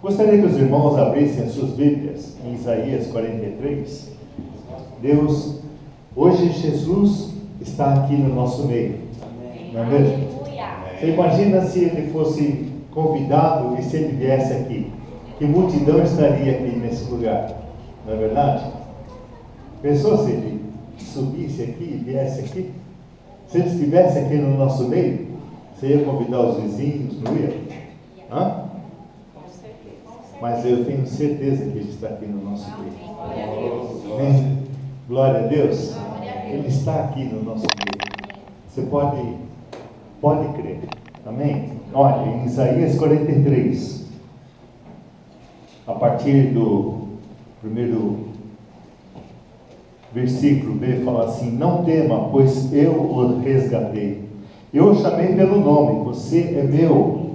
Gostaria que os irmãos abrissem as suas Bíblias em Isaías 43. Deus, hoje Jesus está aqui no nosso meio. Não é mesmo? Você imagina se ele fosse convidado e se ele viesse aqui? Que multidão estaria aqui nesse lugar? Não é verdade? Pensou se ele subisse aqui e viesse aqui? Se ele estivesse aqui no nosso meio, você ia convidar os vizinhos, não ia? Hã? Mas eu tenho certeza que ele está aqui no nosso meio. Amém? Glória a Deus. Ele está aqui no nosso meio. Você pode crer. Amém? Olha, em Isaías 43, a partir do primeiro versículo B, fala assim: não tema, pois eu o resgatei. Eu o chamei pelo nome, você é meu.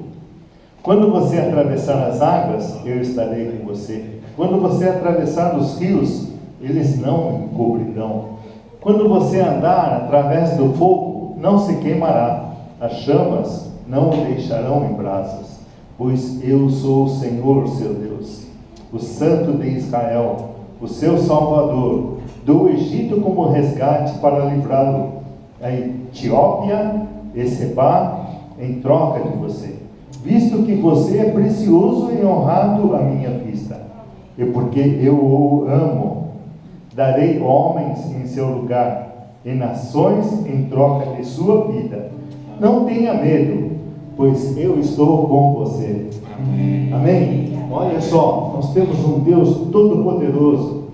Quando você atravessar as águas, eu estarei com você. Quando você atravessar os rios, eles não encobrirão. Quando você andar através do fogo, não se queimará. As chamas não o deixarão em brasas. Pois eu sou o Senhor, seu Deus, o Santo de Israel, o seu Salvador. Do Egito como resgate para livrá-lo. A Etiópia e Sebá em troca de você. Visto que você é precioso e honrado à minha vista, e porque eu o amo, darei homens em seu lugar, e nações em troca de sua vida. Não tenha medo, pois eu estou com você. Amém? Amém? Olha só, nós temos um Deus todo-poderoso.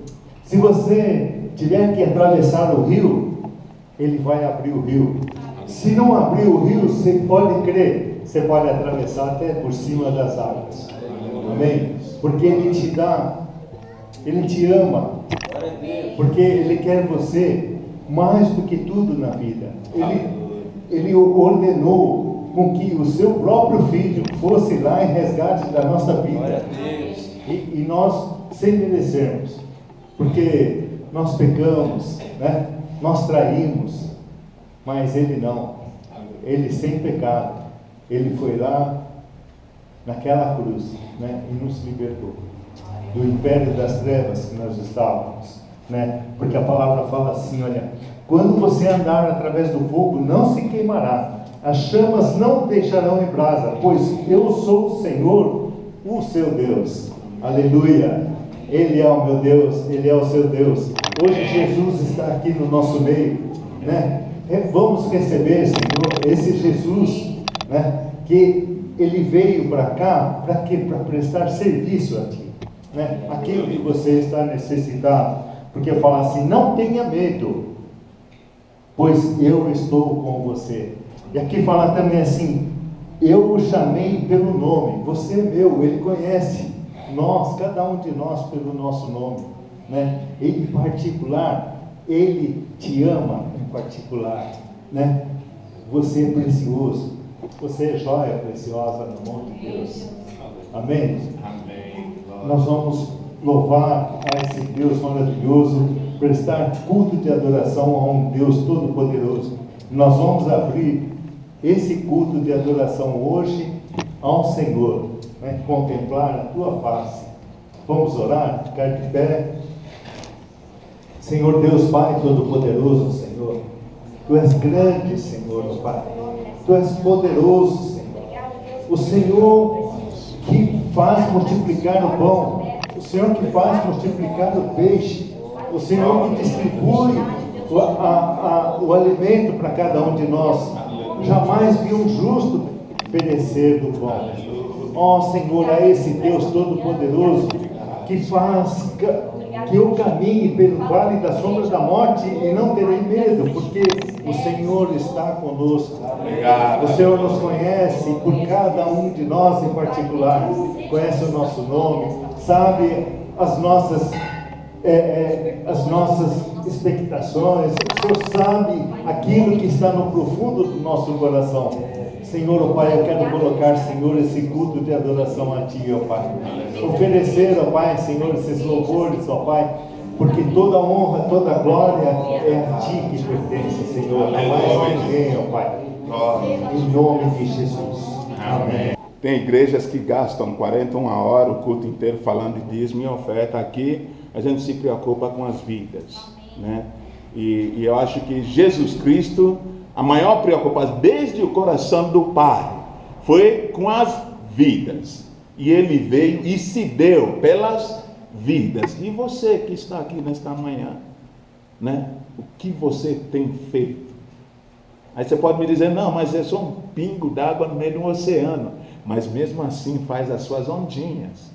Se você tiver que atravessar o rio, Ele vai abrir o rio. Se não abrir o rio, você pode crer, você pode atravessar até por cima das águas. Amém? Porque Ele te dá, Ele te ama, porque Ele quer você mais do que tudo na vida. Ele ordenou com que o seu próprio filho fosse lá em resgate da nossa vida. E nós, sem merecermos, porque nós pecamos, né? Nós traímos, mas Ele não. Ele sem pecado, Ele foi lá naquela cruz, né? E nos libertou do império das trevas que nós estávamos, né? Porque a palavra fala assim, olha: quando você andar através do fogo, não se queimará, as chamas não deixarão em brasa, pois eu sou o Senhor, o seu Deus. Aleluia! Ele é o meu Deus, Ele é o seu Deus. Hoje Jesus está aqui no nosso meio, né? Vamos receber, Senhor, esse Jesus, né? Que Ele veio para cá, para quê? Para prestar serviço a Ti, né? Aquilo que você está necessitado. Porque fala assim: não tenha medo, pois eu estou com você. E aqui fala também assim: eu o chamei pelo nome, você é meu. Ele conhece nós, cada um de nós, pelo nosso nome, né? Ele, em particular, Ele te ama em particular, né? Você é precioso, você é joia preciosa na mão de Deus. Amém? Amém. Nós vamos louvar a esse Deus maravilhoso, prestar culto de adoração a um Deus todo-poderoso. Nós vamos abrir esse culto de adoração hoje ao Senhor, né? Contemplar a Tua face. Vamos orar, ficar de pé. Senhor Deus Pai todo-poderoso, Senhor, Tu és grande, Senhor, Pai. Tu és poderoso, Senhor. O Senhor que faz multiplicar o pão, o Senhor que faz multiplicar o peixe, o Senhor que distribui o alimento para cada um de nós. Jamais vi um justo perecer do pão. Ó Senhor, é esse Deus todo-poderoso que faz que eu caminhe pelo vale da sombra da morte e não terei medo, porque o Senhor está conosco. O Senhor nos conhece, por cada um de nós em particular, conhece o nosso nome, sabe as nossas expectações. O Senhor sabe aquilo que está no profundo do nosso coração. Senhor, ó Pai, eu quero colocar, Senhor, esse culto de adoração a Ti, ó Pai. Oferecer, ó Pai, Senhor, esses louvores, ó Pai, porque toda honra, toda glória é a Ti que pertence, Senhor. Não mais ninguém, ó Pai. Em nome de Jesus. Amém. Tem igrejas que gastam 41 horas, o culto inteiro falando de dízimo e oferta. Aqui a gente se preocupa com as vidas, né? E eu acho que Jesus Cristo, a maior preocupação desde o coração do Pai foi com as vidas. E Ele veio e se deu pelas vidas. E você que está aqui nesta manhã, né? O que você tem feito? Aí você pode me dizer, não, mas é só um pingo d'água no meio de um oceano. Mas mesmo assim faz as suas ondinhas.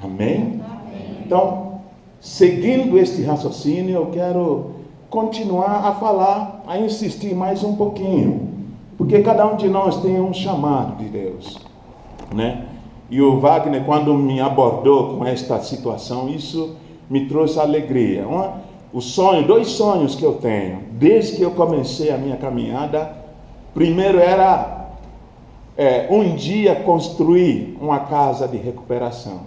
Amém? Amém. Então, seguindo este raciocínio, eu quero continuar a falar, a insistir mais um pouquinho. Porque cada um de nós tem um chamado de Deus, né? E o Wagner, quando me abordou com esta situação, isso me trouxe alegria. Dois sonhos que eu tenho, desde que eu comecei a minha caminhada. Primeiro era um dia construir uma casa de recuperação.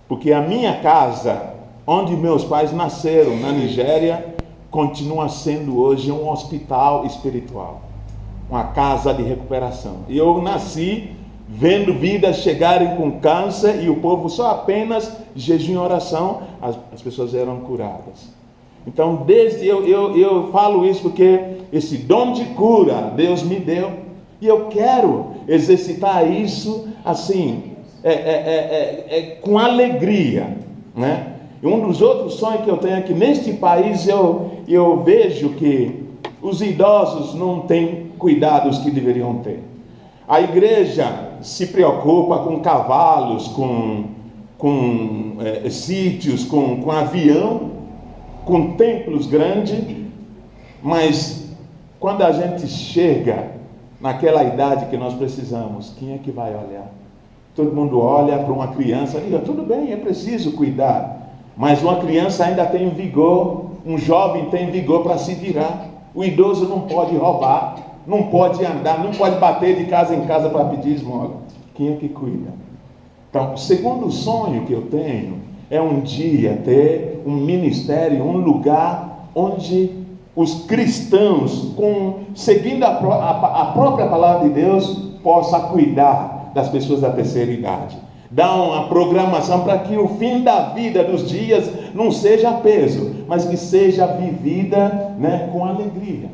Porque a minha casa, onde meus pais nasceram, na Nigéria, continua sendo hoje um hospital espiritual. Uma casa de recuperação. E eu nasci vendo vidas chegarem com câncer e o povo só apenas jejum e oração, as pessoas eram curadas. Então, eu falo isso porque esse dom de cura Deus me deu. E eu quero exercitar isso assim, com alegria, né? E um dos outros sonhos que eu tenho é que neste país eu vejo que os idosos não têm cuidados que deveriam ter. A igreja se preocupa com cavalos, com sítios, com avião, com templos grandes, mas quando a gente chega naquela idade que nós precisamos, quem é que vai olhar? Todo mundo olha para uma criança e diz, tudo bem, é preciso cuidar, mas uma criança ainda tem vigor, um jovem tem vigor para se virar. O idoso não pode roubar, não pode andar, não pode bater de casa em casa para pedir esmola. Quem é que cuida? Então, o segundo sonho que eu tenho é um dia ter um ministério, um lugar onde os cristãos, seguindo a própria palavra de Deus, possam cuidar das pessoas da terceira idade. Dar uma programação para que o fim da vida, dos dias, não seja peso, mas que seja vivida, né, com alegria.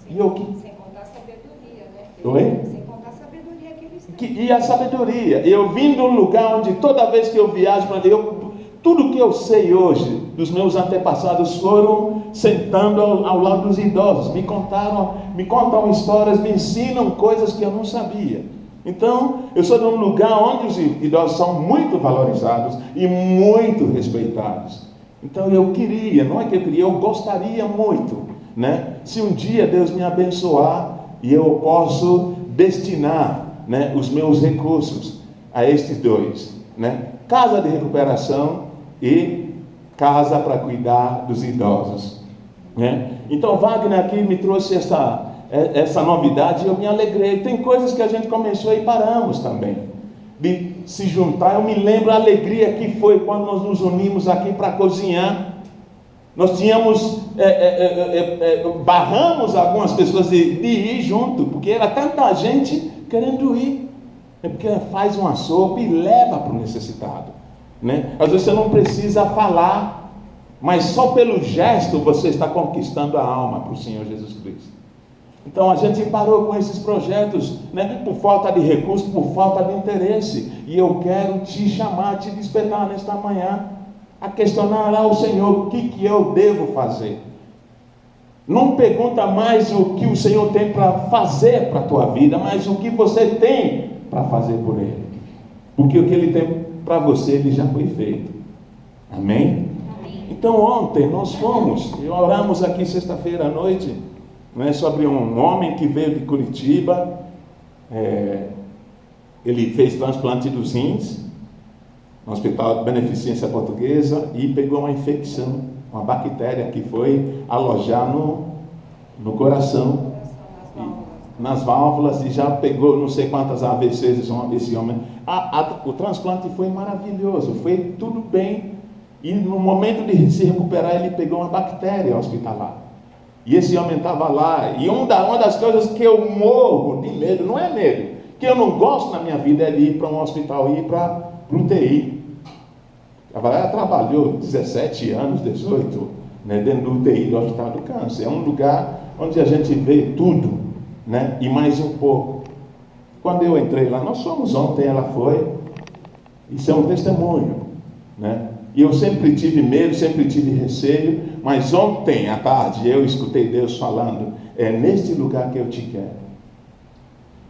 Sem contar a sabedoria, né? Oi? Sem contar a sabedoria que eles têm. E a sabedoria. Eu vim de um lugar onde toda vez que eu viajo para Deus, tudo que eu sei hoje dos meus antepassados foram sentando ao lado dos idosos. Me contam histórias, me ensinam coisas que eu não sabia. Então, eu sou de um lugar onde os idosos são muito valorizados e muito respeitados. Então, eu gostaria muito, né? Se um dia Deus me abençoar e eu posso destinar, né, os meus recursos a estes dois, né? Casa de recuperação e casa para cuidar dos idosos, né? Então Wagner aqui me trouxe essa novidade e eu me alegrei. Tem coisas que a gente começou e paramos também de se juntar. Eu me lembro a alegria que foi quando nós nos unimos aqui para cozinhar. Nós tínhamos barramos algumas pessoas de ir junto, porque era tanta gente querendo ir. É porque faz uma sopa e leva para o necessitado, né? Às vezes você não precisa falar, mas só pelo gesto você está conquistando a alma para o Senhor Jesus Cristo. Então a gente parou com esses projetos, né? Por falta de recursos, por falta de interesse. E eu quero te chamar, te despertar nesta manhã a questionar ao Senhor o que eu devo fazer. Não pergunta mais o que o Senhor tem para fazer para a tua vida, mas o que você tem para fazer por Ele. Porque o que Ele tem para você, Ele já foi feito. Amém? Amém. Então ontem nós fomos e oramos aqui sexta-feira à noite, né, sobre um homem que veio de Curitiba. Ele fez transplante dos rins no Hospital de Beneficência Portuguesa e pegou uma infecção, uma bactéria que foi alojar no coração, nas válvulas, e já pegou não sei quantas AVCs esse homem. O transplante foi maravilhoso, foi tudo bem, e no momento de se recuperar ele pegou uma bactéria hospitalar, e esse homem estava lá. E uma das coisas que eu morro de medo, não é medo, O que eu não gosto na minha vida é de ir para um hospital, ir para o UTI. A Valéria trabalhou 17 anos, 18, né, dentro do UTI do Hospital do Câncer. É um lugar onde a gente vê tudo, né, e mais um pouco. Quando eu entrei lá, nós fomos ontem, ela foi. Isso é um testemunho, né? E eu sempre tive medo, sempre tive receio, mas ontem à tarde eu escutei Deus falando: é neste lugar que eu te quero.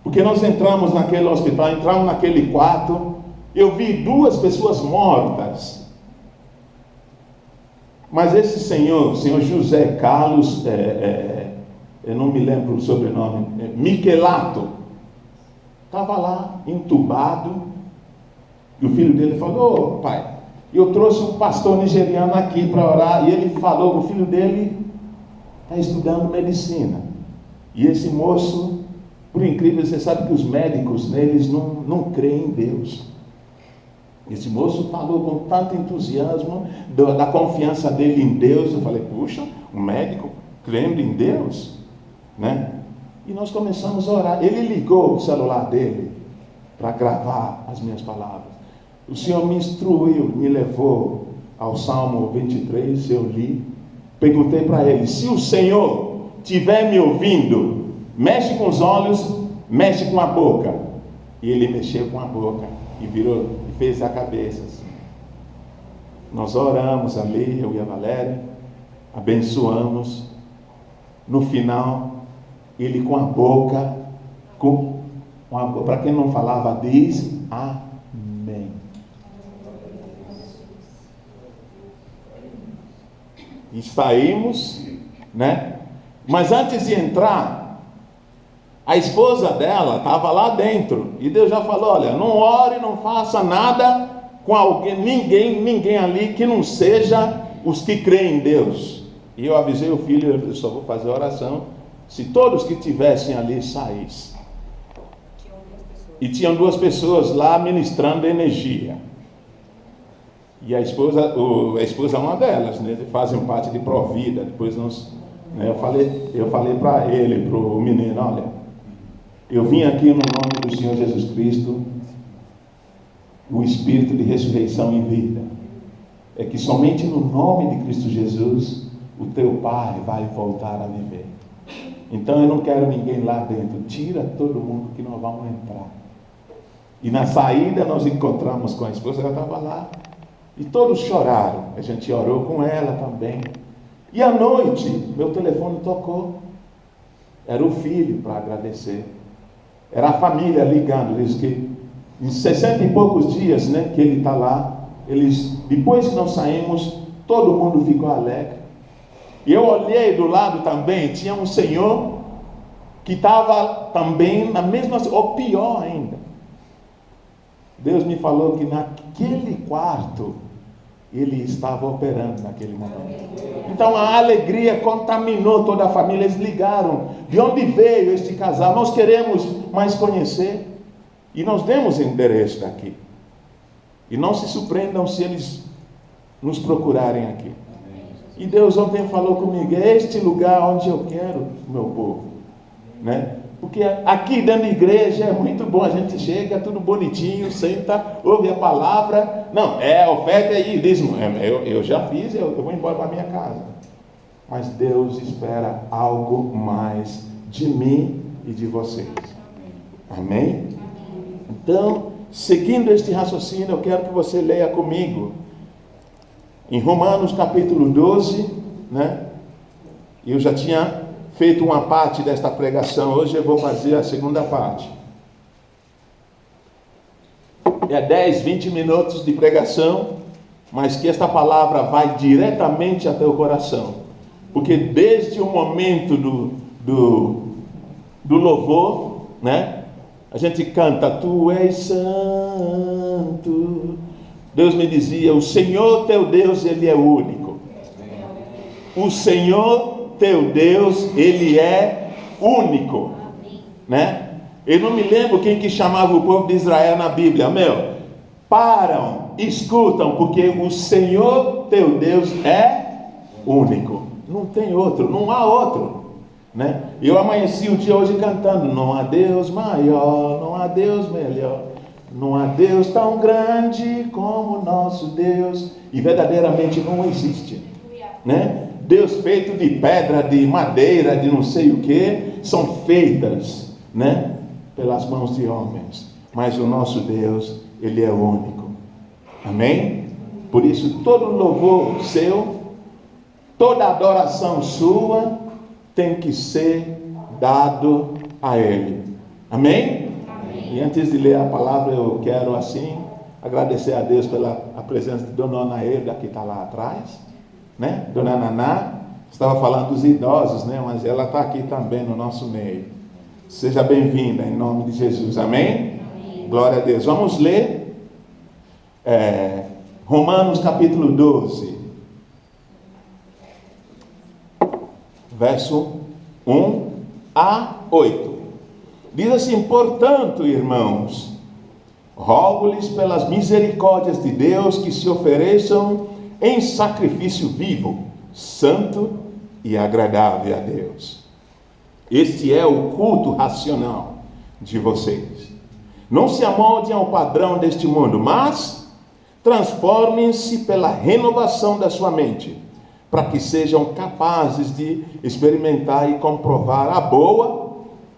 Porque nós entramos naquele hospital, entramos naquele quarto, eu vi 2 pessoas mortas. Mas esse senhor, o senhor José Carlos, eu não me lembro o sobrenome, Michelato, estava lá, entubado, e o filho dele falou: pai, eu trouxe um pastor nigeriano aqui para orar, e ele falou que o filho dele está estudando medicina. E esse moço, por incrível, você sabe que os médicos, eles não creem em Deus. Esse moço falou com tanto entusiasmo da confiança dele em Deus. Eu falei: puxa, um médico crendo em Deus, né? E nós começamos a orar. Ele ligou o celular dele para gravar as minhas palavras. O Senhor me instruiu, me levou ao Salmo 23, eu li. Perguntei para ele: se o Senhor estiver me ouvindo, mexe com os olhos, mexe com a boca. E ele mexeu com a boca e virou, e fez a cabeça assim. Nós oramos ali, eu e a Valéria, abençoamos. No final, ele com a boca, para quem não falava, diz amém. E saímos, né? Mas antes de entrar, a esposa dela estava lá dentro, e Deus já falou: olha, não ore, não faça nada com alguém, ninguém ali que não seja os que creem em Deus. E eu avisei o filho: eu só vou fazer oração se todos que tivessem ali saíssem. E tinham 2 pessoas lá ministrando energia. E a esposa é uma delas, né? Fazem parte de Provida. Depois né, eu falei para ele, para o menino: olha, eu vim aqui no nome do Senhor Jesus Cristo, o Espírito de ressurreição e vida. É que somente no nome de Cristo Jesus o teu pai vai voltar a viver. Então eu não quero ninguém lá dentro. Tira todo mundo que nós vamos entrar. E na saída nós encontramos com a esposa, ela estava lá. E todos choraram. A gente orou com ela também. E à noite, meu telefone tocou. Era o filho para agradecer. Era a família ligando. Diz que em 60 e poucos dias, né, que ele está lá, depois que nós saímos, todo mundo ficou alegre. E eu olhei do lado também, tinha um senhor que estava também na mesma, ou pior ainda. Deus me falou que naquele quarto ele estava operando naquele momento. Então a alegria contaminou toda a família. Eles ligaram: de onde veio este casal? Nós queremos mais conhecer. E nós demos o endereço daqui. E não se surpreendam se eles nos procurarem aqui. E Deus ontem falou comigo: é este lugar onde eu quero o meu povo, né? Porque aqui dentro da igreja é muito bom, a gente chega, tudo bonitinho, senta, ouve a palavra. Não, oferta e dízimo. Eu já fiz, eu vou embora para minha casa. Mas Deus espera algo mais de mim e de vocês. Amém? Então, seguindo este raciocínio, eu quero que você leia comigo em Romanos capítulo 12, né? Eu já tinha feito uma parte desta pregação, hoje eu vou fazer a segunda parte. É 10, 20 minutos de pregação, mas que esta palavra vai diretamente até o coração. Porque desde o momento do louvor, né? A gente canta: tu és santo. Deus me dizia: o Senhor teu Deus, Ele é único. O Senhor teu Deus, Ele é único, né? Eu não me lembro quem que chamava o povo de Israel na Bíblia. Param, escutam, porque o Senhor teu Deus é único. Não tem outro, não há outro, né? Eu amanheci o dia hoje cantando: não há Deus maior, não há Deus melhor, não há Deus tão grande como nosso Deus. E verdadeiramente não existe, né? Deus feito de pedra, de madeira, de não sei o que, são feitas, né, pelas mãos de homens. Mas o nosso Deus, Ele é único. Amém? Por isso, todo louvor seu, toda adoração sua, tem que ser dado a Ele. Amém? Amém? E antes de ler a palavra, eu quero assim agradecer a Deus pela presença de Dona Onaeda, que está lá atrás, né? Dona Naná estava falando dos idosos, né? Mas ela está aqui também no nosso meio. Seja bem-vinda em nome de Jesus. Amém? Amém. Glória a Deus. Vamos ler Romanos capítulo 12, verso 1 a 8. Diz assim: portanto, irmãos, rogo-lhes pelas misericórdias de Deus que se ofereçam em sacrifício vivo, santo e agradável a Deus. Este é o culto racional de vocês. Não se amoldem ao padrão deste mundo, mas transformem-se pela renovação da sua mente, para que sejam capazes de experimentar e comprovar a boa,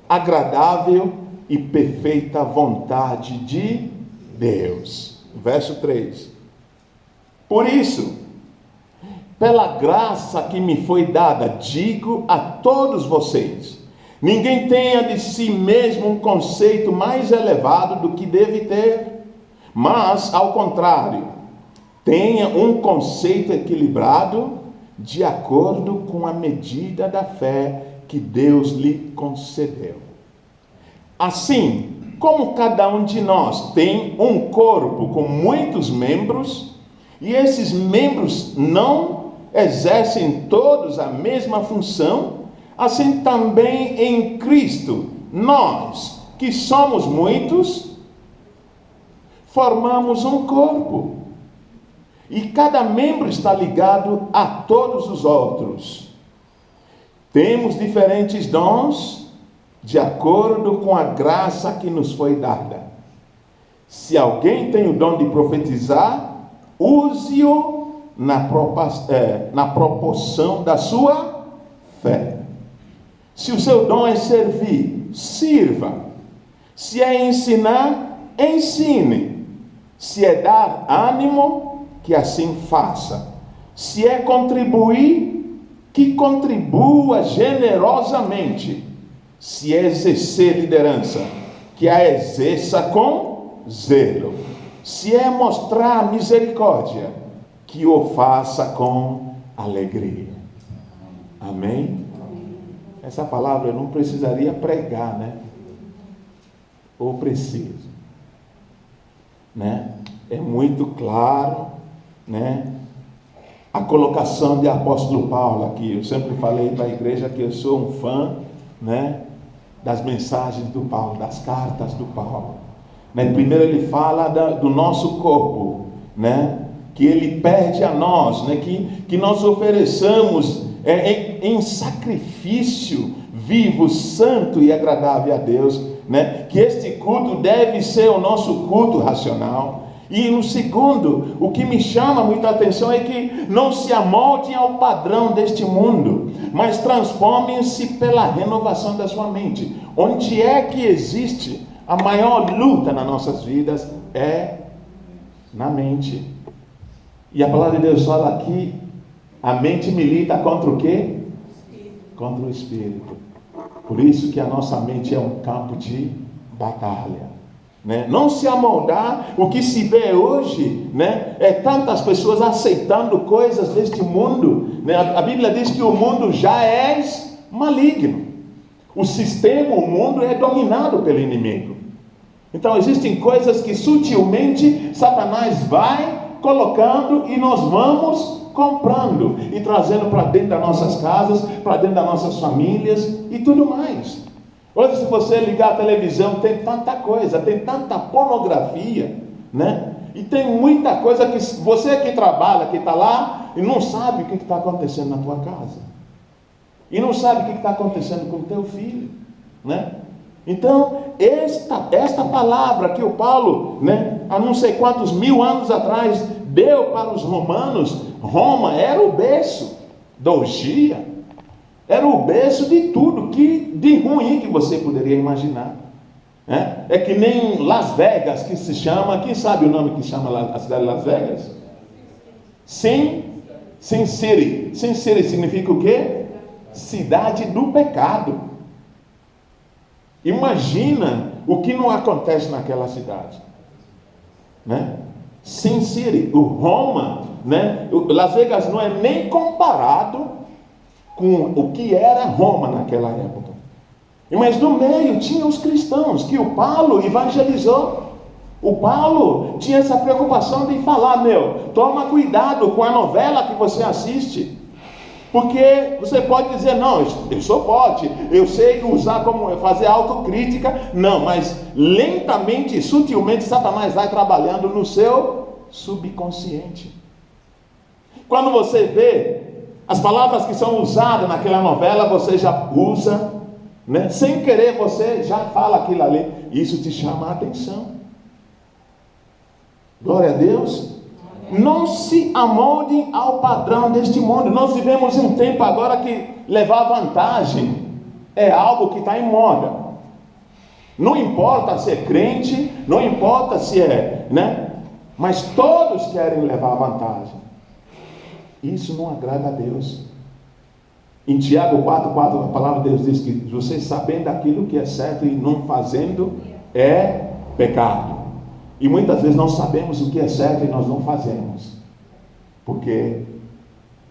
agradável e perfeita vontade de Deus. Verso 3. Por isso, pela graça que me foi dada, digo a todos vocês: ninguém tenha de si mesmo um conceito mais elevado do que deve ter, mas, ao contrário, tenha um conceito equilibrado de acordo com a medida da fé que Deus lhe concedeu. Assim, como cada um de nós tem um corpo com muitos membros, e esses membros não exercem todos a mesma função, assim também em Cristo, nós, que somos muitos, formamos um corpo, e cada membro está ligado a todos os outros. Temos diferentes dons, de acordo com a graça que nos foi dada. Se alguém tem o dom de profetizar, use-o na proporção da sua fé. Se o seu dom é servir, sirva. Se é ensinar, ensine. Se é dar ânimo, que assim faça. Se é contribuir, que contribua generosamente. Se é exercer liderança, que a exerça com zelo. Se é mostrar misericórdia, que o faça com alegria. Amém? Essa palavra eu não precisaria pregar, né? Ou preciso? Né? É muito claro, né? A colocação de apóstolo Paulo aqui. Eu sempre falei para a igreja que eu sou um fã, né, das mensagens do Paulo, das cartas do Paulo. Né? Primeiro ele fala do nosso corpo, né? Que ele pede a nós, né? Que nós ofereçamos em sacrifício vivo, santo e agradável a Deus, né? Que este culto deve ser o nosso culto racional. E no segundo, o que me chama muita atenção é que não se amoldem ao padrão deste mundo, mas transformem-se pela renovação da sua mente. Onde é que existe a maior luta nas nossas vidas? É na mente. E a palavra de Deus fala aqui, a mente milita contra o quê? Contra o espírito. Por isso que a nossa mente é um campo de batalha. Né? Não se amoldar. O que se vê hoje, né, é tantas pessoas aceitando coisas deste mundo, né? A Bíblia diz que o mundo já é maligno. O sistema, o mundo é dominado pelo inimigo. Então existem coisas que sutilmente Satanás vai colocando e nós vamos comprando e trazendo para dentro das nossas casas, para dentro das nossas famílias e tudo mais. Hoje, se você ligar a televisão, tem tanta coisa, tem tanta pornografia, né? E tem muita coisa que você que trabalha, que está lá, e não sabe o que está acontecendo na tua casa. e não sabe o que está acontecendo com o teu filho, né? Então, esta palavra que o Paulo, né, há não sei quantos mil anos atrás, deu para os romanos, Roma era o berço da orgia, era o berço de tudo de ruim que você poderia imaginar. É que nem Las Vegas, que se chama, quem sabe o nome que chama a cidade de Las Vegas? Sin City. Sin City significa o quê? Cidade do pecado. Imagina o que não acontece naquela cidade, né? Sin City, o Roma, né? Las Vegas não é nem comparado com o que era Roma naquela época. Mas no meio tinha os cristãos que o Paulo evangelizou. O Paulo tinha essa preocupação de falar, toma cuidado com a novela que você assiste. Porque você pode dizer, não, eu sou forte, eu sei usar como fazer autocrítica. Não, mas lentamente, sutilmente, Satanás vai trabalhando no seu subconsciente. Quando você vê as palavras que são usadas naquela novela, você já usa, né? Sem querer você já fala aquilo ali. Isso te chama a atenção. Glória a Deus. Não se amoldem ao padrão deste mundo. Nós vivemos um tempo agora que levar vantagem é algo que está em moda. Não importa se é crente, não importa se é, né? Mas todos querem levar vantagem. Isso não agrada a Deus. Em Tiago 4,4 a palavra de Deus diz que você sabendo aquilo que é certo e não fazendo é pecado. E muitas vezes nós sabemos o que é certo e nós não fazemos. Porque,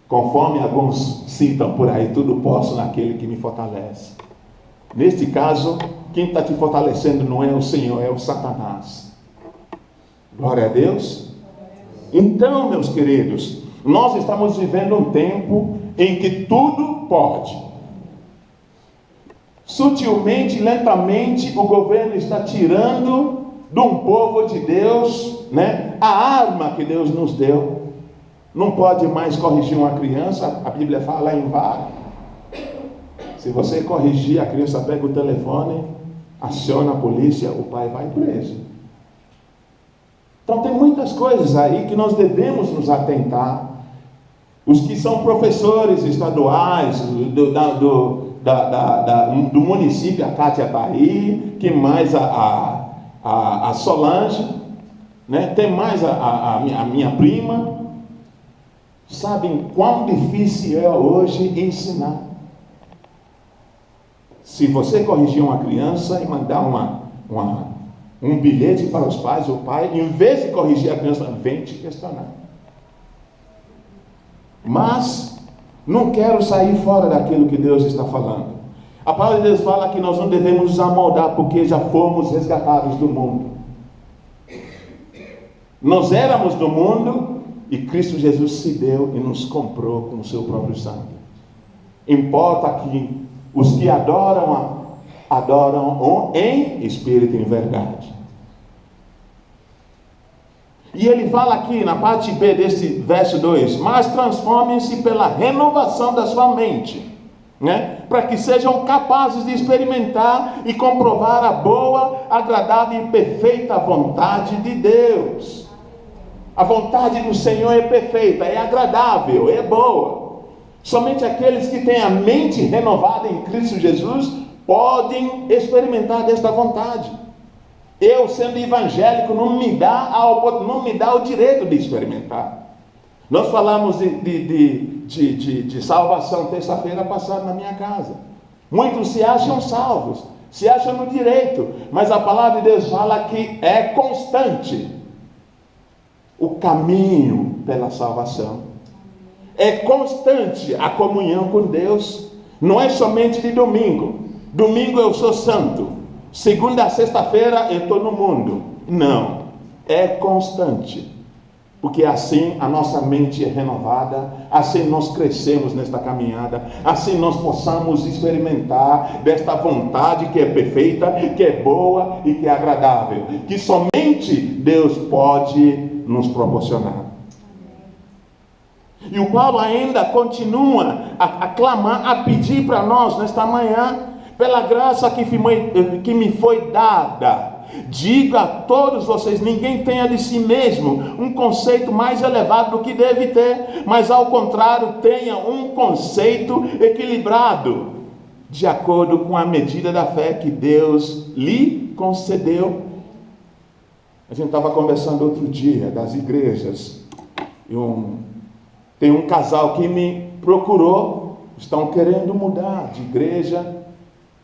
conforme alguns citam por aí, tudo posso naquele que me fortalece. Neste caso, quem está te fortalecendo não é o Senhor, é o Satanás. Glória a Deus. Então, meus queridos, nós estamos vivendo um tempo em que tudo pode. Sutilmente, lentamente, o governo está tirando de um povo de Deus, né, a arma que Deus nos deu. Não pode mais corrigir uma criança, a Bíblia fala em vara. Se você corrigir, a criança pega o telefone, aciona a polícia, o pai vai preso. Então tem muitas coisas aí que nós devemos nos atentar. Os que são professores estaduais do município, a Cátia Bahia, que mais a Solange, né? Tem mais a minha prima. Sabem quão difícil é hoje ensinar. Se você corrigir uma criança e mandar um bilhete para os pais, o pai, em vez de corrigir a criança, vem te questionar. Mas não quero sair fora daquilo que Deus está falando. A palavra de Deus fala que nós não devemos nos amoldar, porque já fomos resgatados do mundo. Nós éramos do mundo e Cristo Jesus se deu e nos comprou com o seu próprio sangue. Importa que os que adoram em espírito e em verdade. E ele fala aqui na parte B desse verso 2: mas transformem-se pela renovação da sua mente, né? Para que sejam capazes de experimentar e comprovar a boa, agradável e perfeita vontade de Deus. A vontade do Senhor é perfeita, é agradável, é boa. Somente aqueles que têm a mente renovada em Cristo Jesus podem experimentar desta vontade. Eu, sendo evangélico, não me dá o direito de experimentar. Nós falamos de salvação terça-feira passada na minha casa. Muitos se acham salvos, se acham no direito, mas a palavra de Deus fala que é constante o caminho pela salvação. É constante a comunhão com Deus. Não é somente de domingo. Domingo eu sou santo. Segunda a sexta-feira eu estou no mundo. Não. É constante. Porque assim a nossa mente é renovada. Assim nós crescemos nesta caminhada. Assim nós possamos experimentar desta vontade que é perfeita, que é boa e que é agradável. Que somente Deus pode nos proporcionar. E o Paulo ainda continua a clamar, a pedir para nós nesta manhã, pela graça que me foi dada. Diga a todos vocês, ninguém tenha de si mesmo um conceito mais elevado do que deve ter, mas ao contrário, tenha um conceito equilibrado, de acordo com a medida da fé que Deus lhe concedeu. A gente estava conversando outro dia das igrejas, tem um casal que me procurou, estão querendo mudar de igreja,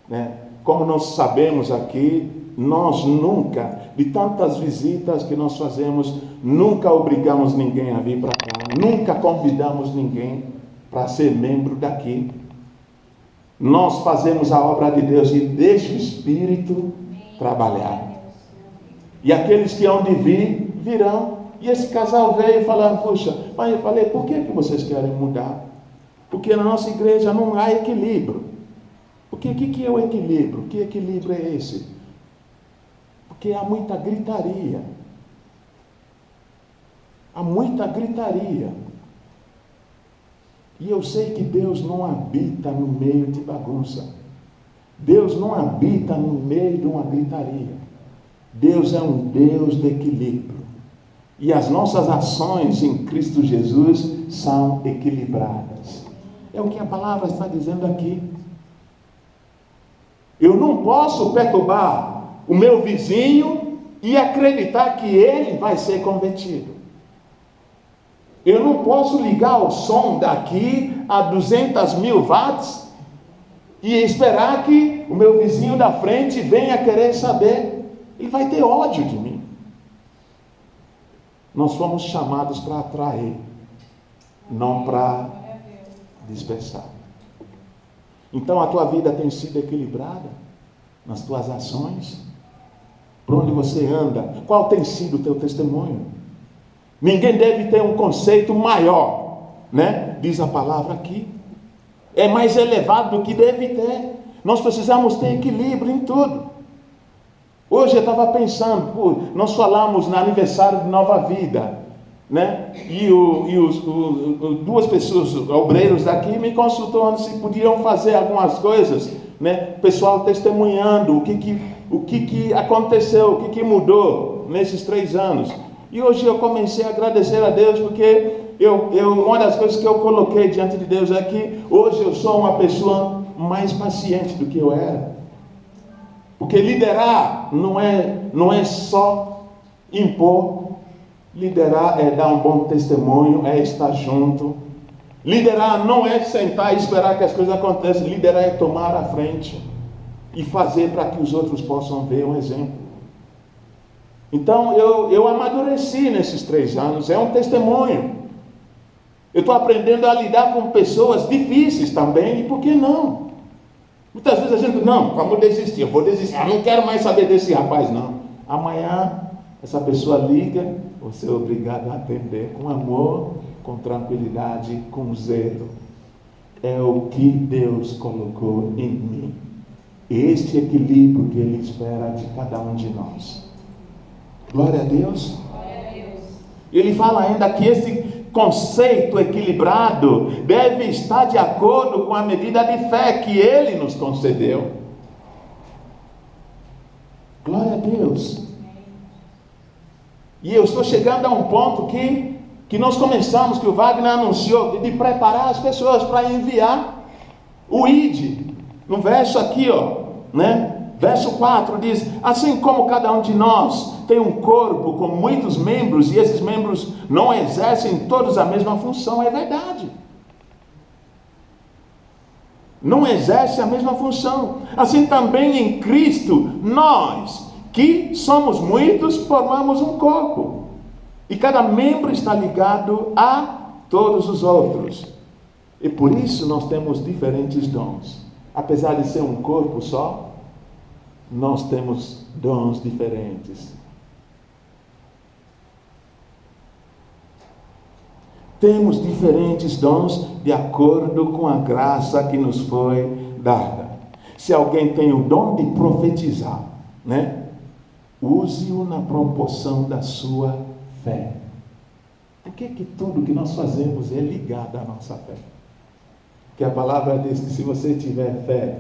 né? Como nós sabemos aqui, nós nunca, de tantas visitas que nós fazemos, nunca obrigamos ninguém a vir para cá, nunca convidamos ninguém para ser membro daqui. Nós fazemos a obra de Deus e deixa o Espírito trabalhar. E aqueles que hão de vir, virão. E esse casal veio falando, puxa, mas eu falei, por que vocês querem mudar? Porque na nossa igreja não há equilíbrio. Porque o que é o equilíbrio? Que equilíbrio é esse? Porque há muita gritaria. Há muita gritaria. E eu sei que Deus não habita no meio de bagunça. Deus não habita no meio de uma gritaria. Deus é um Deus de equilíbrio. E as nossas ações em Cristo Jesus são equilibradas. É o que a palavra está dizendo aqui. Eu não posso perturbar o meu vizinho e acreditar que ele vai ser convertido. Eu não posso ligar o som daqui a 200 mil watts e esperar que o meu vizinho da frente venha querer saber. Ele vai ter ódio de mim. Nós fomos chamados para atrair, não para dispersar. Então a tua vida tem sido equilibrada nas tuas ações? Por onde você anda? Qual tem sido o teu testemunho? Ninguém deve ter um conceito maior, né? Diz a palavra aqui. É mais elevado do que deve ter. Nós precisamos ter equilíbrio em tudo. Hoje eu estava pensando, nós falamos no aniversário de Nova Vida, né? E duas pessoas, obreiros daqui, me consultou se podiam fazer algumas coisas, né? Pessoal testemunhando o que aconteceu, o que mudou nesses 3 anos. E hoje eu comecei a agradecer a Deus, porque uma das coisas que eu coloquei diante de Deus é que hoje eu sou uma pessoa mais paciente do que eu era. Porque liderar não é só impor. Liderar é dar um bom testemunho, é estar junto. Liderar não é sentar e esperar que as coisas aconteçam. Liderar é tomar a frente e fazer para que os outros possam ver um exemplo. Então eu amadureci nesses 3 anos, é um testemunho. Eu estou aprendendo a lidar com pessoas difíceis também, e por que não? Muitas vezes a gente, não, vamos desistir, eu vou desistir, eu não quero mais saber desse rapaz, não. Amanhã, essa pessoa liga, você é obrigado a atender com amor, com tranquilidade, com zelo. É o que Deus colocou em mim. Este equilíbrio que Ele espera de cada um de nós. Glória a Deus. Glória a Deus. Ele fala ainda que esse conceito equilibrado deve estar de acordo com a medida de fé que Ele nos concedeu. Glória a Deus. E eu estou chegando a um ponto que nós começamos, que o Wagner anunciou, de preparar as pessoas para enviar o ID. No verso aqui, né? Verso 4 diz, assim como cada um de nós tem um corpo com muitos membros, e esses membros não exercem todos a mesma função, é verdade. Não exerce a mesma função. Assim também em Cristo, nós, que somos muitos, formamos um corpo. E cada membro está ligado a todos os outros. E por isso nós temos diferentes dons. Apesar de ser um corpo só, nós temos dons diferentes. Temos diferentes dons de acordo com a graça que nos foi dada. Se alguém tem o dom de profetizar, né? Use-o na proporção da sua fé. que tudo que nós fazemos é ligado à nossa fé? Que a palavra diz que se você tiver fé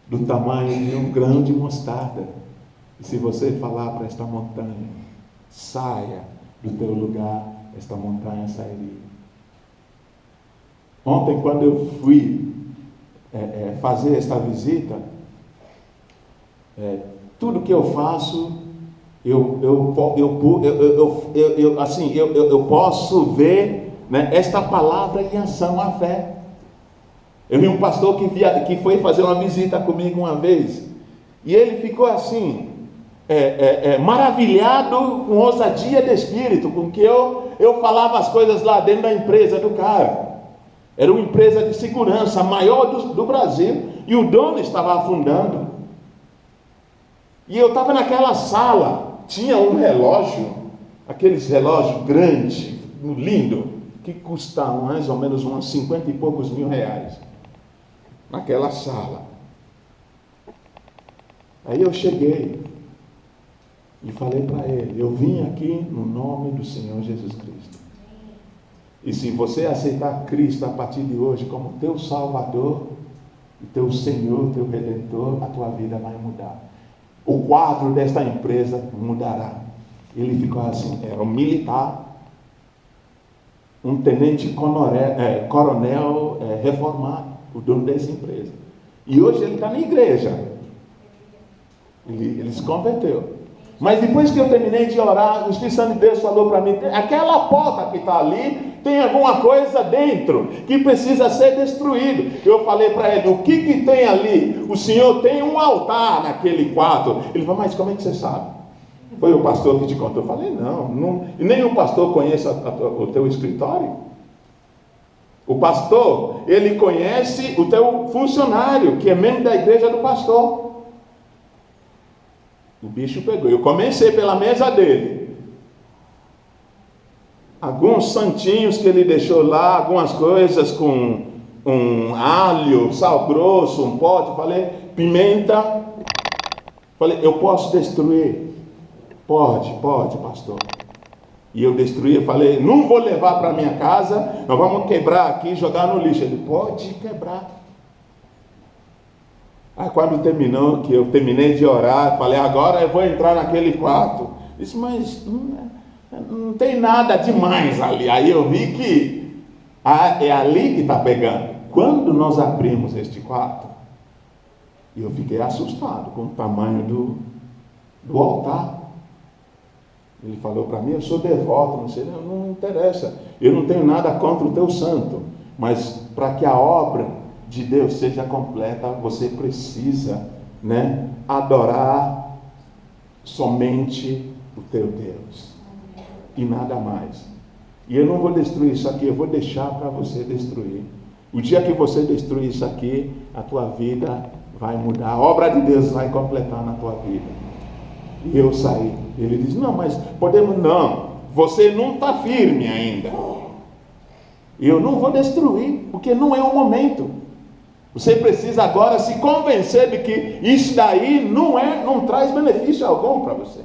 do tamanho de um grão de mostarda, e se você falar para esta montanha, saia do teu lugar, esta montanha sairia. Ontem, quando eu fui fazer esta visita, tudo que eu faço, eu posso ver, né, esta palavra em ação, a fé. Eu vi um pastor que foi fazer uma visita comigo uma vez, e ele ficou assim, maravilhado com ousadia de espírito, com que eu falava as coisas lá dentro da empresa do cara. Era uma empresa de segurança, a maior do Brasil, e o dono estava afundando. E eu estava naquela sala, tinha um relógio, aqueles relógios grandes, lindo, que custavam mais ou menos uns 50 e poucos mil reais, naquela sala. Aí eu cheguei e falei para ele, eu vim aqui no nome do Senhor Jesus Cristo. E se você aceitar Cristo a partir de hoje como teu Salvador, teu Senhor, teu Redentor, a tua vida vai mudar. O quadro desta empresa mudará. Ele ficou assim, era um militar, um tenente coronel reformado, o dono dessa empresa. E hoje ele está na igreja. Ele se converteu. Mas depois que eu terminei de orar, o Espírito Santo de Deus falou para mim, aquela porta que está ali, tem alguma coisa dentro que precisa ser destruído. Eu falei para ele, o que tem ali? O Senhor tem um altar naquele quarto. Ele falou, mas como é que você sabe? Foi o pastor que te contou. Eu falei, não. E nem o pastor conhece o teu escritório. O pastor, ele conhece o teu funcionário, que é membro da igreja do pastor. O bicho pegou. Eu comecei pela mesa dele. Alguns santinhos que ele deixou lá, algumas coisas com um alho, sal grosso, um pote, falei, pimenta. Falei, eu posso destruir? Pode, pastor. E eu destruí, eu falei, não vou levar para minha casa, nós vamos quebrar aqui e jogar no lixo. Ele, pode quebrar. Aí quando terminou, que eu terminei de orar, falei, agora eu vou entrar naquele quarto. Disse, mas não tem nada demais ali. Aí eu vi que é ali que está pegando. Quando nós abrimos este quarto, eu fiquei assustado com o tamanho do altar. Ele falou para mim, eu sou devoto, não sei, não interessa. Eu não tenho nada contra o teu santo, mas para que a obra de Deus seja completa, você precisa, né, adorar somente o teu Deus e nada mais. E eu não vou destruir isso aqui, eu vou deixar para você destruir. O dia que você destruir isso aqui, a tua vida vai mudar, a obra de Deus vai completar na tua vida. E eu saí. Ele diz, não, mas podemos, não, você não está firme ainda. Eu não vou destruir, porque não é o momento. Você precisa agora se convencer de que isso daí não traz benefício algum para você.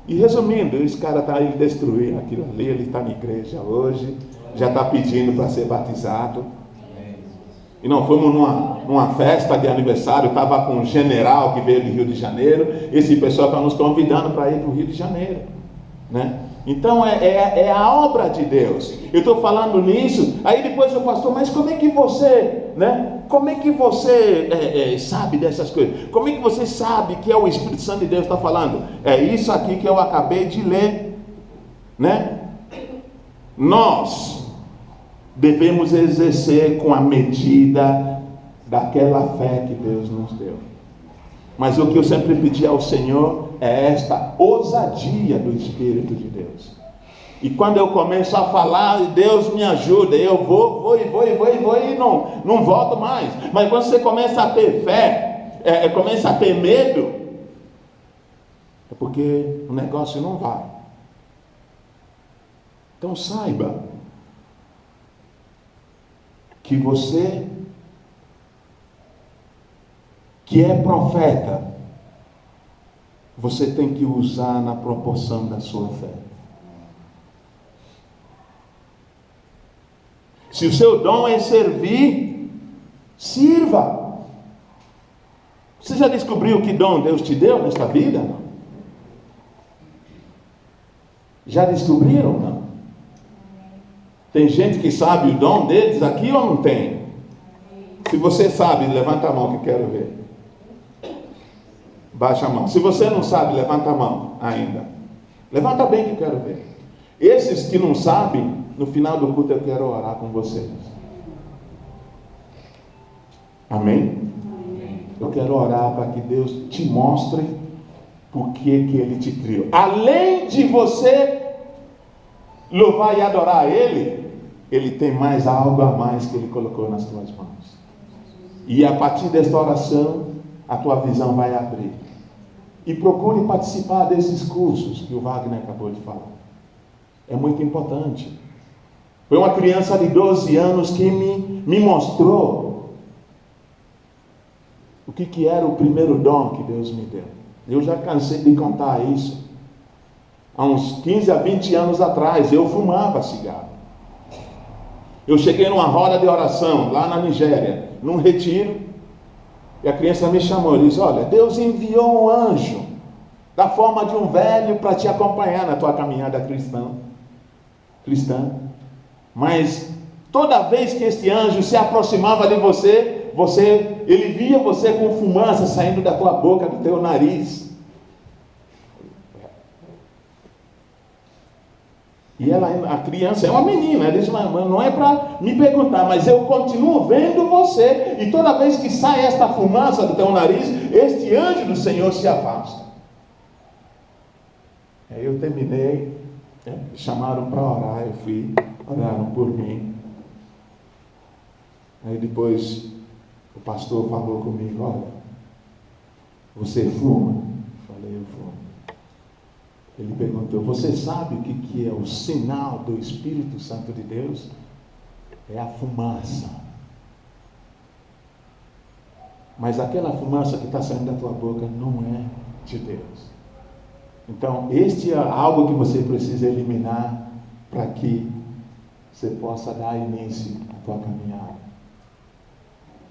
E resumindo, esse cara está aí destruindo aquilo ali, ele está na igreja hoje, já está pedindo para ser batizado. E nós fomos numa festa de aniversário, estava com um general que veio do Rio de Janeiro, esse pessoal está nos convidando para ir para o Rio de Janeiro, né? Então é a obra de Deus. Eu estou falando nisso, aí depois o pastor, mas como é que você, né? Como é que você sabe dessas coisas? Como é que você sabe que é o Espírito Santo de Deus que está falando? É isso aqui que eu acabei de ler, né? Nós devemos exercer com a medida daquela fé que Deus nos deu. Mas o que eu sempre pedi ao Senhor é esta ousadia do Espírito de Deus. E quando eu começo a falar, Deus me ajuda, eu vou e não volto mais. Mas quando você começa a ter fé, começa a ter medo, é porque o negócio não vai. Então saiba que você que é profeta, você tem que usar na proporção da sua fé. Se o seu dom é servir, sirva. Você já descobriu que dom Deus te deu nesta vida? Já descobriram? Não? Tem gente que sabe o dom deles aqui ou não tem? Se você sabe, levanta a mão que eu quero ver. Baixa a mão. Se você não sabe, levanta a mão ainda. Levanta bem que eu quero ver. Esses que não sabem, no final do culto eu quero orar com vocês. Amém? Eu quero orar para que Deus te mostre por que Ele te criou. Além de você louvar e adorar Ele, Ele tem mais algo a mais que Ele colocou nas tuas mãos. E a partir desta oração, a tua visão vai abrir. E procure participar desses cursos que o Wagner acabou de falar. É muito importante. Foi uma criança de 12 anos que me mostrou o que era o primeiro dom que Deus me deu. Eu já cansei de contar isso. Há uns 15 a 20 anos atrás, eu fumava cigarro. Eu cheguei numa roda de oração, lá na Nigéria, num retiro, e a criança me chamou e disse: olha, Deus enviou um anjo, da forma de um velho, para te acompanhar na tua caminhada cristã. Mas toda vez que este anjo se aproximava de você, ele via você com fumaça saindo da tua boca, do teu nariz. E a criança é uma menina, ela diz: não é para me perguntar, mas eu continuo vendo você, e toda vez que sai esta fumaça do teu nariz, este anjo do Senhor se afasta. Aí eu terminei, me chamaram para orar, eu fui, oraram por mim. Aí depois o pastor falou comigo: olha, você fuma? Eu falei: eu fumo. Ele perguntou: você sabe o que é o sinal do Espírito Santo de Deus? É a fumaça. Mas aquela fumaça que está saindo da tua boca não é de Deus. Então, este é algo que você precisa eliminar para que você possa dar início à tua caminhada.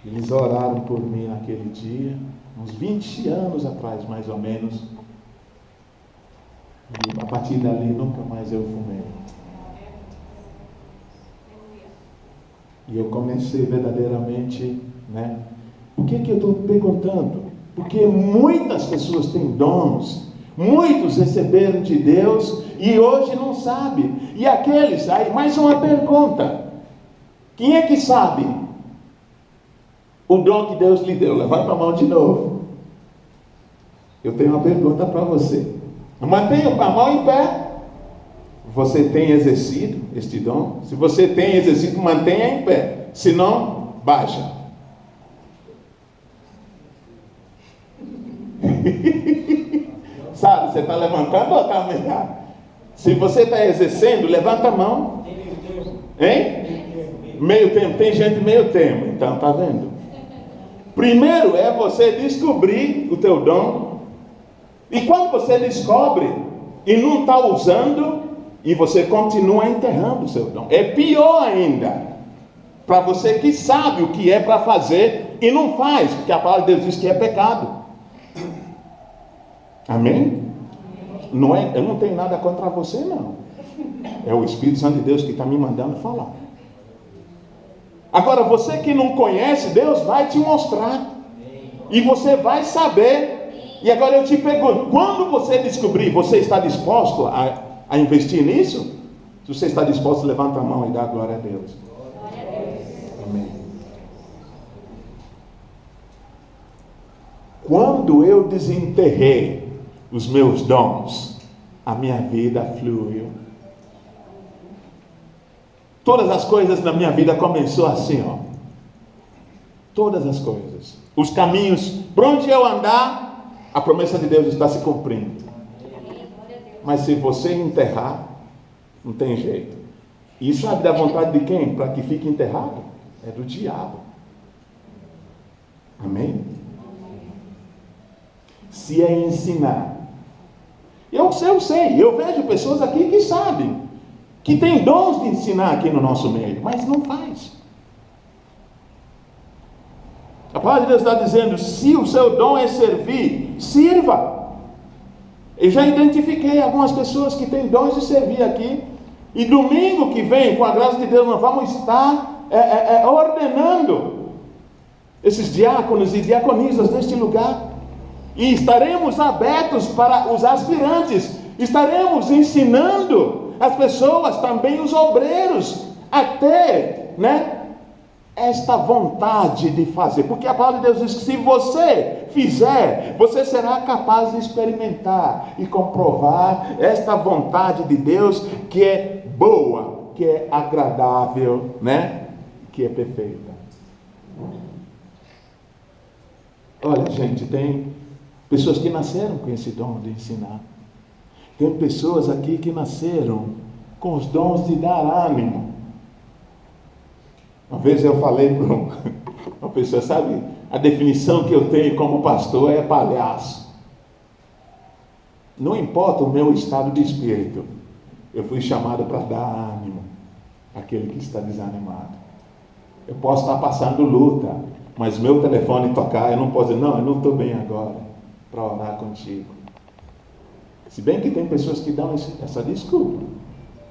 Eles oraram por mim naquele dia, uns 20 anos atrás, mais ou menos. E a partir dali nunca mais eu fumei. E eu comecei verdadeiramente, Por que eu estou perguntando? Porque muitas pessoas têm dons, muitos receberam de Deus e hoje não sabem. E aqueles, aí mais uma pergunta: quem é que sabe o dom que Deus lhe deu? Levanta a mão de novo. Eu tenho uma pergunta para você. Mantenha a mão em pé. Você tem exercido este dom? Se você tem exercido, mantenha em pé. Se não, baixa. Sabe, você está levantando ou está melhor? Se você está exercendo, levanta a mão. Hein? Meio tempo. Tem gente meio tempo. Então, está vendo? Primeiro é você descobrir o teu dom. E quando você descobre e não está usando, e você continua enterrando o seu dom, é pior ainda para você que sabe o que é para fazer e não faz, porque a palavra de Deus diz que é pecado. Amém? Não é, eu não tenho nada contra você, não. É o Espírito Santo de Deus que está me mandando falar. Agora, você que não conhece, Deus vai te mostrar e você vai saber. E agora eu te pergunto: quando você descobrir, você está disposto a investir nisso? Se você está disposto, levanta a mão e dá glória a Deus. Amém. Quando eu desenterrei os meus dons, a minha vida fluiu. Todas as coisas na minha vida começou assim, Todas as coisas. Os caminhos, por onde eu andar, a promessa de Deus está se cumprindo. Mas se você enterrar, não tem jeito. E sabe da vontade de quem? Para que fique enterrado? É do diabo. Amém? Se é ensinar. Eu sei, eu vejo pessoas aqui que sabem. que tem dons de ensinar aqui no nosso meio, mas não faz. A palavra de Deus está dizendo, se o seu dom é servir, sirva. Eu já identifiquei algumas pessoas que têm dons de servir aqui, e domingo que vem, com a graça de Deus, nós vamos estar ordenando esses diáconos e diaconisas deste lugar, e estaremos abertos para os aspirantes, estaremos ensinando as pessoas, também os obreiros, até, esta vontade de fazer, porque a palavra de Deus diz que se você fizer, você será capaz de experimentar e comprovar esta vontade de Deus, que é boa, que é agradável, que é perfeita. Olha, gente, tem pessoas que nasceram com esse dom de ensinar. Tem pessoas aqui que nasceram com os dons de dar ânimo. Uma vez eu falei para uma pessoa, sabe, a definição que eu tenho como pastor é palhaço. Não importa o meu estado de espírito, eu fui chamado para dar ânimo àquele que está desanimado. Eu posso estar passando luta, mas meu telefone tocar, eu não posso dizer, não, eu não estou bem agora, para orar contigo. Se bem que tem pessoas que dão essa desculpa,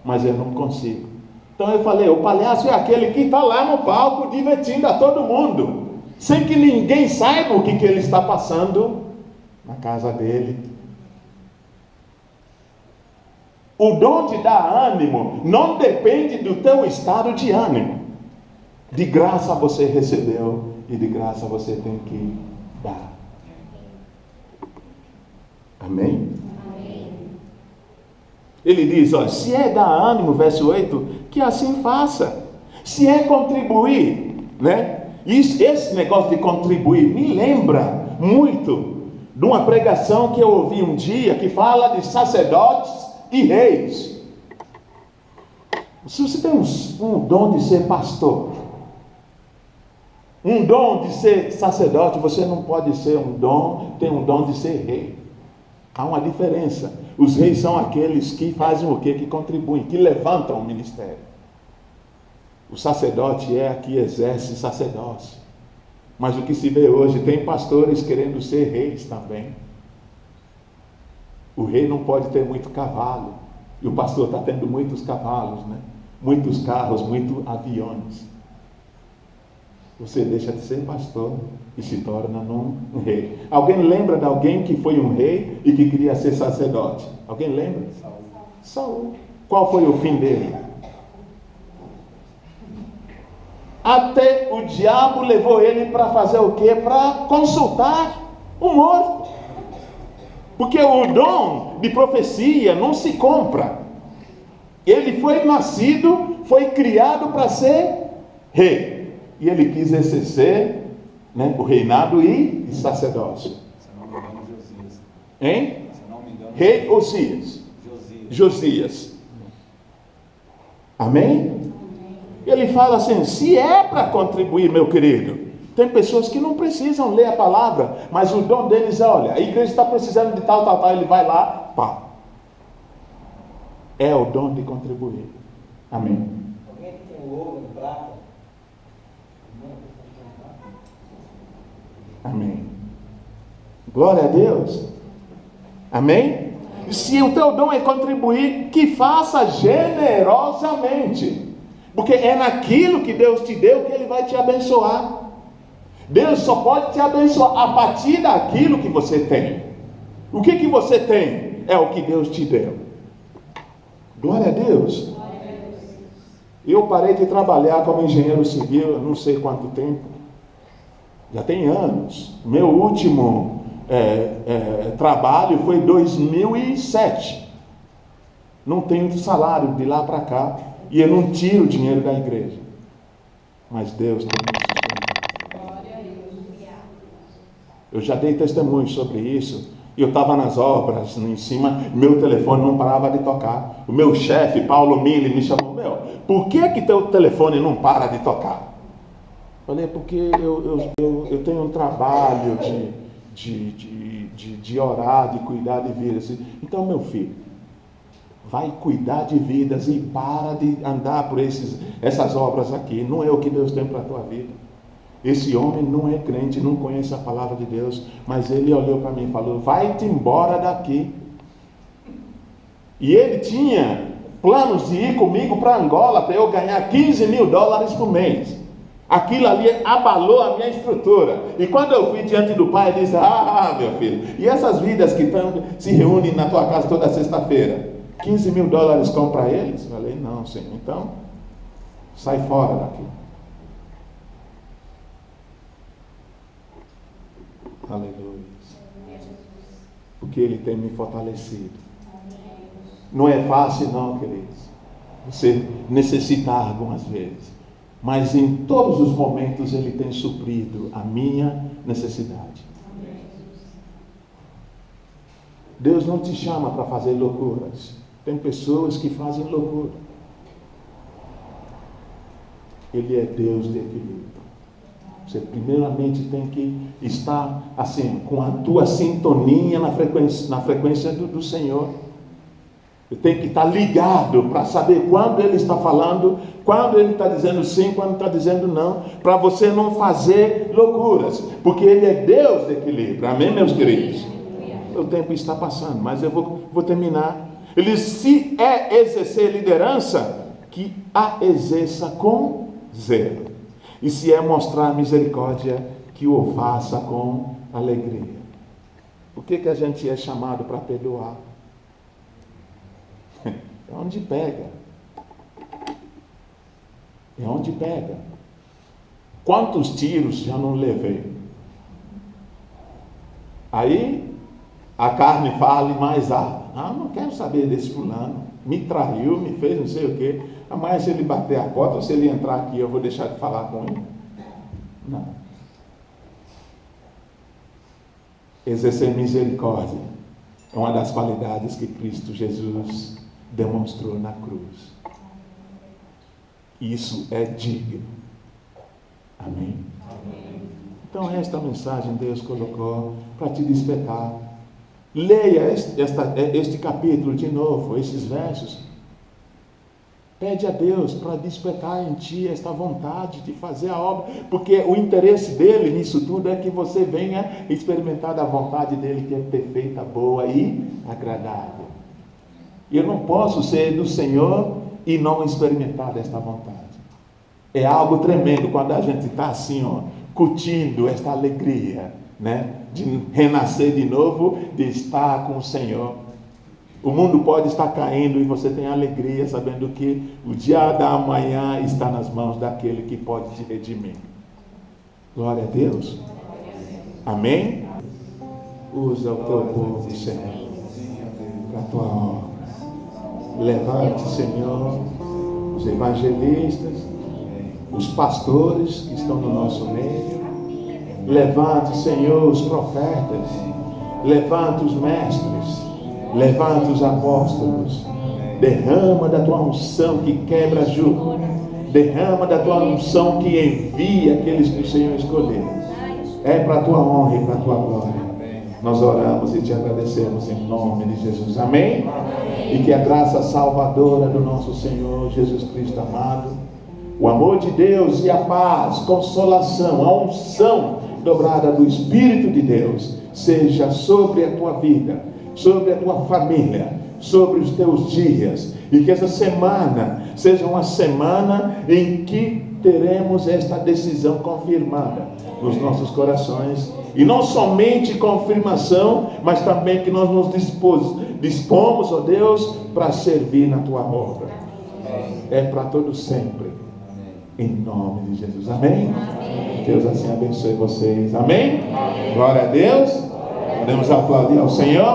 mas eu não consigo. Então eu falei, o palhaço é aquele que está lá no palco divertindo a todo mundo, sem que ninguém saiba o que ele está passando na casa dele. O dom de dar ânimo não depende do teu estado de ânimo. De graça você recebeu e de graça você tem que dar. Amém? Ele diz, olha, se é dar ânimo, verso 8, que assim faça. Se é contribuir, esse negócio de contribuir me lembra muito de uma pregação que eu ouvi um dia, que fala de sacerdotes e reis. Se você tem um dom de ser pastor, um dom de ser sacerdote, você não pode ter um dom de ser rei. Há uma diferença. Os reis são aqueles que fazem o quê? Que contribuem, que levantam o ministério. O sacerdote é que exerce sacerdócio. Mas o que se vê hoje, tem pastores querendo ser reis também. O rei não pode ter muito cavalo. E o pastor está tendo muitos cavalos, muitos carros, muitos aviões. Você deixa de ser pastor e se torna um rei. Alguém lembra de alguém que foi um rei e que queria ser sacerdote? Alguém lembra? Saul. Qual foi o fim dele? Até o diabo levou ele para fazer o quê? Para consultar o morto. Porque o dom de profecia não se compra. Ele foi nascido, foi criado para ser rei. E ele quis exercer o reinado e sacerdócio. Se não me engano, Josias. Hein? Se não me engano, Rei Osias. Josias. Amém? Ele fala assim, se é para contribuir, meu querido, tem pessoas que não precisam ler a palavra, mas o dom deles é, olha, a igreja está precisando de tal, ele vai lá, pá. É o dom de contribuir. Amém? Alguém que tem ouro e prata? Amém. Glória a Deus. Amém? Se o teu dom é contribuir, que faça generosamente. Porque é naquilo que Deus te deu que Ele vai te abençoar. Deus só pode te abençoar a partir daquilo que você tem. O que você tem é o que Deus te deu. Glória a Deus. Eu parei de trabalhar como engenheiro civil, não sei quanto tempo. Já tem anos. Meu último trabalho foi em 2007. Não tenho salário de lá para cá. E eu não tiro o dinheiro da igreja. Mas Deus tem me sustentado. Eu já dei testemunho sobre isso. Eu estava nas obras, em cima, meu telefone não parava de tocar. O meu chefe, Paulo Mille, me chamou, por que teu telefone não para de tocar? Falei, porque eu tenho um trabalho de orar, de cuidar de vidas. Então, meu filho, vai cuidar de vidas e para de andar por essas obras aqui. Não é o que Deus tem para a tua vida. Esse homem não é crente, não conhece a palavra de Deus, mas ele olhou para mim e falou: vai-te embora daqui. E ele tinha planos de ir comigo para Angola para eu ganhar $15.000 por mês. Aquilo ali abalou a minha estrutura. E quando eu fui diante do pai, ele disse: meu filho, e essas vidas que se reúnem na tua casa toda sexta-feira, $15.000 compra eles? Eu falei: não, senhor, então sai fora daqui. Aleluia. Porque ele tem me fortalecido. Não é fácil não, queridos. Você necessitar algumas vezes. Mas em todos os momentos ele tem suprido a minha necessidade. Deus não te chama para fazer loucuras. Tem pessoas que fazem loucura. Ele é Deus de equilíbrio. Você primeiramente tem que estar assim, com a tua sintonia na frequência do Senhor. Tem que estar ligado para saber quando Ele está falando, quando Ele está dizendo sim, quando está dizendo não, para você não fazer loucuras, porque Ele é Deus de equilíbrio. Amém, meus queridos? O tempo está passando, mas eu vou terminar. Ele, se é exercer liderança, que a exerça com zelo. E se é mostrar misericórdia, que o faça com alegria. Por que a gente é chamado para perdoar? É onde pega. É onde pega. Quantos tiros já não levei? Aí a carne fala e mais arde. Não quero saber desse fulano. Me traiu, me fez não sei o quê. Mas se ele bater a porta, ou se ele entrar aqui, eu vou deixar de falar com ele. Não. Exercer misericórdia é uma das qualidades que Cristo Jesus demonstrou na cruz. Isso é digno. Amém? Amém. Então esta mensagem Deus colocou para te despertar. Leia este capítulo de novo, esses versos. Pede a Deus para despertar em ti esta vontade de fazer a obra, porque o interesse dele nisso tudo é que você venha experimentar da vontade dele, que é perfeita, boa e agradável. E eu não posso ser do Senhor e não experimentar desta vontade. É algo tremendo quando a gente está assim, curtindo esta alegria, né? De renascer de novo, de estar com o Senhor. O mundo pode estar caindo e você tem alegria sabendo que o dia da manhã está nas mãos daquele que pode te redimir. Glória a Deus. Amém? Usa o teu povo, Senhor, para a tua obra. Levante, Senhor, os evangelistas, os pastores que estão no nosso meio. Levante, Senhor, os profetas. Levante os mestres. Levanta os apóstolos. Derrama da tua unção que quebra jugo. Derrama da tua unção que envia aqueles que o Senhor escolheu. É para a tua honra e para a tua glória. Nós oramos e te agradecemos em nome de Jesus. Amém? Amém. E que a graça salvadora do nosso Senhor Jesus Cristo amado, o amor de Deus e a paz, consolação, a unção dobrada do Espírito de Deus seja sobre a tua vida, sobre a tua família, sobre os teus dias, e que essa semana seja uma semana em que teremos esta decisão confirmada nos nossos corações, e não somente confirmação, mas também que nós nos dispomos, ó Deus, para servir na tua obra. É para todo sempre, em nome de Jesus. Amém? Amém. Deus assim abençoe vocês. Amém? Amém. Glória a Deus. Podemos aplaudir ao Senhor.